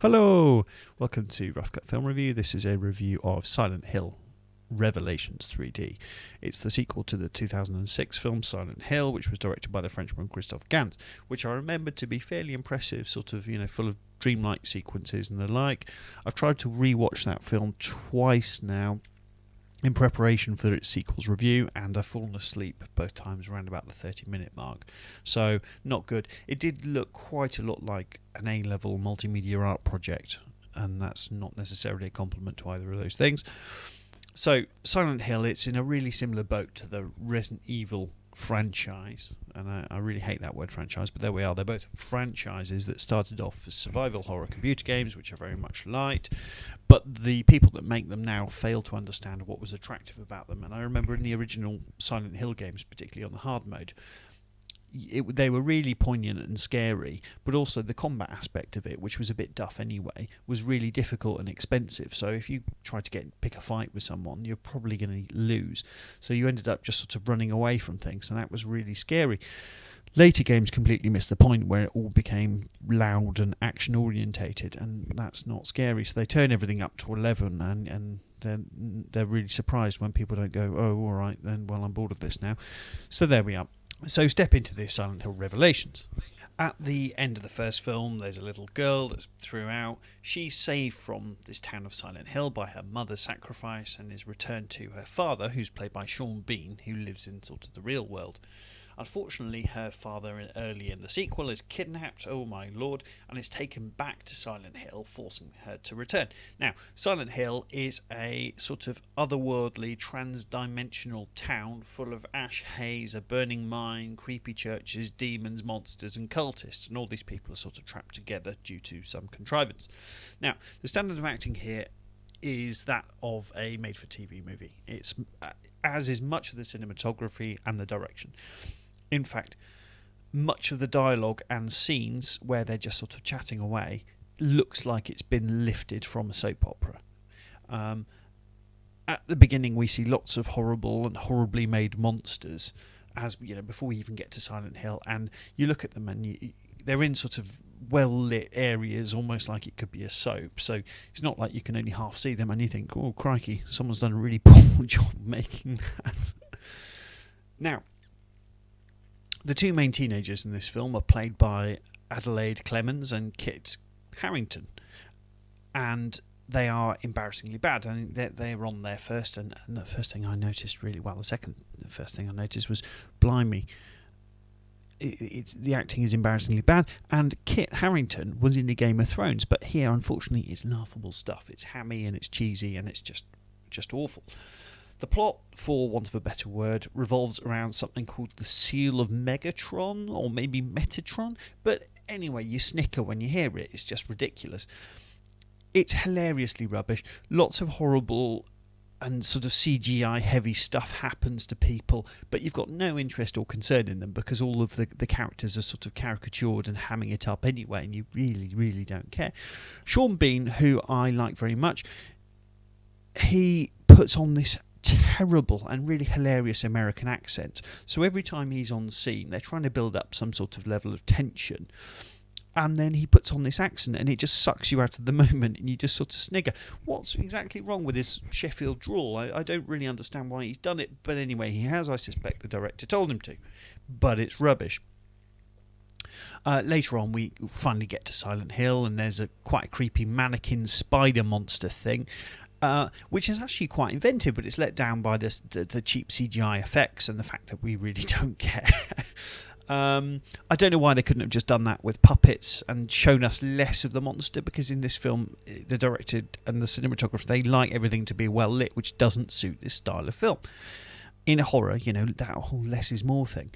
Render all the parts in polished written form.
Hello, welcome to Rough Cut Film Review. This is a review of Silent Hill Revelations 3D. It's the sequel to the 2006 film Silent Hill, which was directed by the Frenchman Christophe Gans, which I remember to be fairly impressive, full of dreamlike sequences and the like. I've tried to rewatch that film twice now in preparation for its sequel's review, and I've fallen asleep both times around about the 30-minute mark. So, not good. It did look quite a lot like an A-level multimedia art project, and that's not necessarily a compliment to either of those things. So, Silent Hill, it's in a really similar boat to the Resident Evil franchise, and I really hate that word franchise, but there we are. They're both franchises that started off as survival horror computer games, which I very much liked, but the people that make them now fail to understand what was attractive about them. And I remember in the original Silent Hill games, particularly on the hard mode, they were really poignant and scary, but also the combat aspect of it, which was a bit duff anyway, was really difficult and expensive. So if you tried to pick a fight with someone, you're probably going to lose. So you ended up just sort of running away from things, and that was really scary. Later games completely missed the point, where it all became loud and action orientated, and that's not scary. So they turn everything up to 11, and they're really surprised when people don't go, oh, all right, then, well, I'm bored of this now. So there we are. So step into this Silent Hill Revelations. At the end of the first film, there's a little girl that's threw out. She's saved from this town of Silent Hill by her mother's sacrifice and is returned to her father, who's played by Sean Bean, who lives in sort of the real world. Unfortunately, her father early in the sequel is kidnapped, oh my lord, and is taken back to Silent Hill, forcing her to return. Now, Silent Hill is a sort of otherworldly, trans-dimensional town full of ash haze, a burning mine, creepy churches, demons, monsters and cultists, and all these people are sort of trapped together due to some contrivance. Now, the standard of acting here is that of a made-for-TV movie. It's as is much of the cinematography and the direction. In fact, much of the dialogue and scenes where they're just sort of chatting away looks like it's been lifted from a soap opera. At the beginning, we see lots of horrible and horribly made monsters, as you know, before we even get to Silent Hill, and you look at them and they're in sort of well-lit areas, almost like it could be a soap. So it's not like you can only half see them and you think, oh, crikey, someone's done a really poor job making that. Now, the two main teenagers in this film are played by Adelaide Clemens and Kit Harington, and they are embarrassingly bad. I mean, they're on there first, and the first thing I noticed the first thing I noticed was, blimey, the acting is embarrassingly bad. And Kit Harington was in the Game of Thrones, but here, unfortunately, it's laughable stuff. It's hammy and it's cheesy and it's just awful. The plot, for want of a better word, revolves around something called the Seal of Megatron, or maybe Metatron, but anyway, you snicker when you hear it. It's just ridiculous. It's hilariously rubbish. Lots of horrible and sort of CGI heavy stuff happens to people, but you've got no interest or concern in them because all of the characters are sort of caricatured and hamming it up anyway, and you really, really don't care. Sean Bean, who I like very much, he puts on this terrible and really hilarious American accent. So every time he's on scene, they're trying to build up some sort of level of tension, and then he puts on this accent and it just sucks you out of the moment and you just sort of snigger. What's exactly wrong with this Sheffield drawl? I don't really understand why he's done it, but anyway, he has. I suspect the director told him to, but it's rubbish. Later on, we finally get to Silent Hill, and there's quite a creepy mannequin spider monster thing, which is actually quite inventive, but it's let down by the cheap CGI effects and the fact that we really don't care. I don't know why they couldn't have just done that with puppets and shown us less of the monster, because in this film, the director and the cinematographer, they like everything to be well lit, which doesn't suit this style of film. In horror, you know, that whole less is more thing.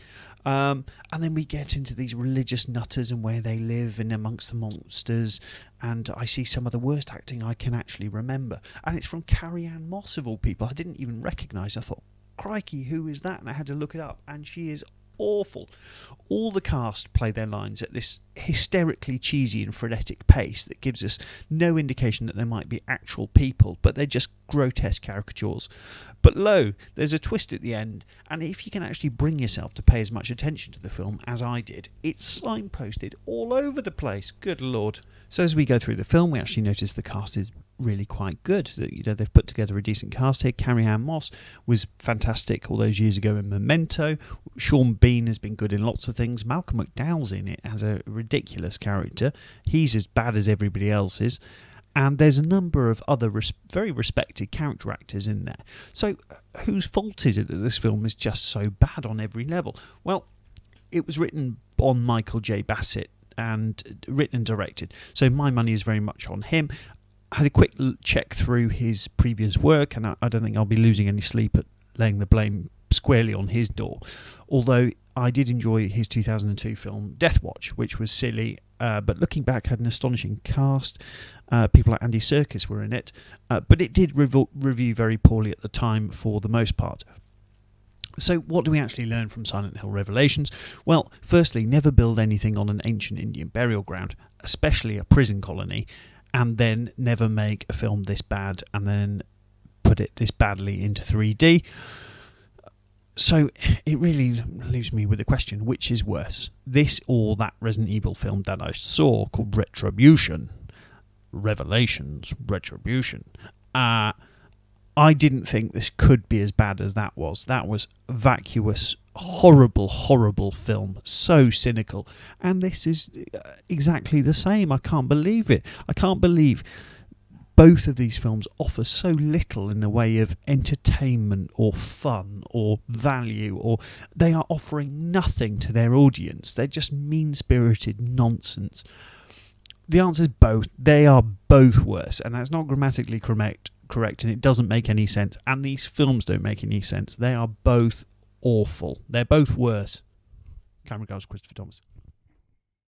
And then we get into these religious nutters and where they live and amongst the monsters, and I see some of the worst acting I can actually remember. And it's from Carrie-Anne Moss, of all people. I didn't even recognise. I thought, crikey, who is that? And I had to look it up, and she is awful. All the cast play their lines at this hysterically cheesy and frenetic pace that gives us no indication that there might be actual people, but they're just grotesque caricatures. But lo, there's a twist at the end, and if you can actually bring yourself to pay as much attention to the film as I did, it's signposted all over the place. Good Lord. So as we go through the film, we actually notice the cast is really quite good. They've put together a decent cast here. Carrie-Anne Moss was fantastic all those years ago in Memento. Sean Bean has been good in lots of things. Malcolm McDowell's in it as a ridiculous character. He's as bad as everybody else is. And there's a number of other very respected character actors in there. So whose fault is it that this film is just so bad on every level? Well, it was written on Michael J. Bassett and written and directed. So my money is very much on him. I had a quick check through his previous work, and I don't think I'll be losing any sleep at laying the blame squarely on his door. Although I did enjoy his 2002 film Death Watch, which was silly, but looking back had an astonishing cast. People like Andy Serkis were in it, but it did review very poorly at the time for the most part. So what do we actually learn from Silent Hill Revelations? Well, firstly, never build anything on an ancient Indian burial ground, especially a prison colony, and then never make a film this bad and then put it this badly into 3D. So it really leaves me with a question, which is worse? This or that Resident Evil film that I saw called Revelations, Retribution. I didn't think this could be as bad as that was. That was vacuous, horrible, horrible film. So cynical. And this is exactly the same. I can't believe it. I can't believe both of these films offer so little in the way of entertainment or fun or value, or they are offering nothing to their audience. They're just mean-spirited nonsense. The answer is both. They are both worse, and that's not grammatically correct, and it doesn't make any sense, and these films don't make any sense. They are both awful. They're both worse. Kind regards, Christopher Thomas.